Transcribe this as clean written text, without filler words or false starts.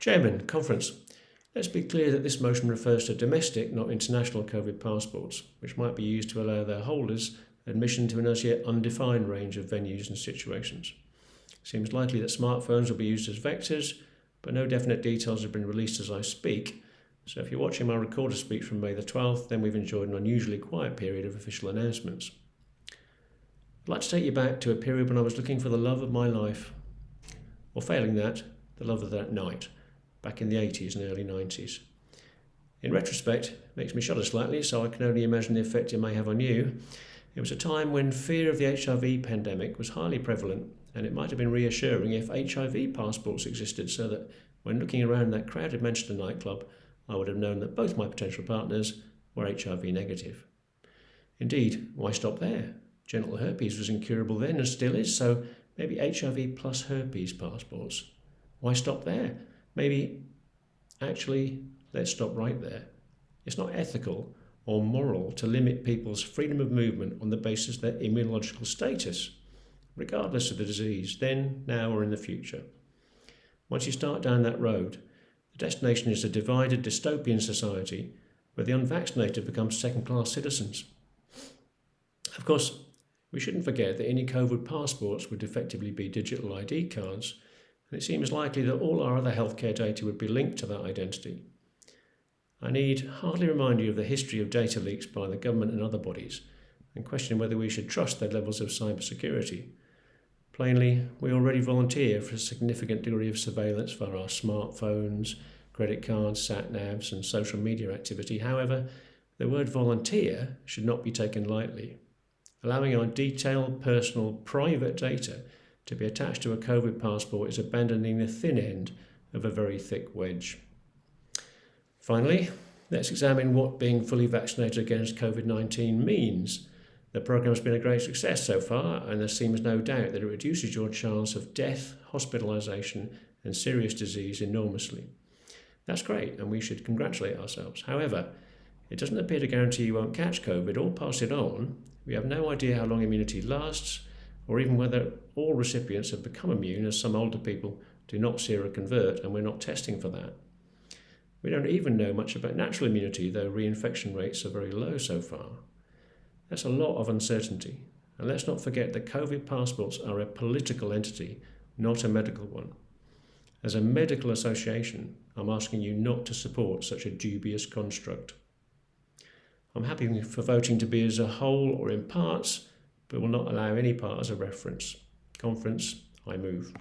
Chairman, Conference. Let's be clear that this motion refers to domestic, not international COVID passports, which might be used to allow their holders admission to an as yet undefined range of venues and situations. It seems likely that smartphones will be used as vectors, but no definite details have been released as I speak. So if you're watching my recorded speech from May the 12th, then we've enjoyed an unusually quiet period of official announcements. I'd like to take you back to a period when I was looking for the love of my life, or failing that, the love of that night, back in the 80s and early 90s. In retrospect, it makes me shudder slightly, so I can only imagine the effect it may have on you. It was a time when fear of the HIV pandemic was highly prevalent, and it might have been reassuring if HIV passports existed, so that when looking around that crowded Manchester nightclub, I would have known that both my potential partners were HIV negative. Indeed, why stop there? Genital herpes was incurable then and still is, so maybe HIV plus herpes passports. Why stop there? Actually, let's stop right there. It's not ethical or moral to limit people's freedom of movement on the basis of their immunological status, regardless of the disease, then, now, or in the future. Once you start down that road, the destination is a divided dystopian society where the unvaccinated become second-class citizens. Of course, we shouldn't forget that any COVID passports would effectively be digital ID cards, and it seems likely that all our other healthcare data would be linked to that identity. I need hardly remind you of the history of data leaks by the government and other bodies, and question whether we should trust their levels of cybersecurity. Plainly, we already volunteer for a significant degree of surveillance for our smartphones, credit cards, sat-navs and social media activity. However, the word volunteer should not be taken lightly. Allowing our detailed, personal, private data to be attached to a COVID passport is abandoning the thin end of a very thick wedge. Finally, let's examine what being fully vaccinated against COVID-19 means. The programme has been a great success so far, and there seems no doubt that it reduces your chance of death, hospitalisation and serious disease enormously. That's great, and we should congratulate ourselves. However, it doesn't appear to guarantee you won't catch COVID or pass it on. We have no idea how long immunity lasts, or even whether all recipients have become immune, as some older people do not seroconvert, and we're not testing for that. We don't even know much about natural immunity, though reinfection rates are very low so far. That's a lot of uncertainty, and let's not forget that COVID passports are a political entity, not a medical one. As a medical association, I'm asking you not to support such a dubious construct. I'm happy for voting to be as a whole or in parts, but will not allow any part as a reference. Conference, I move.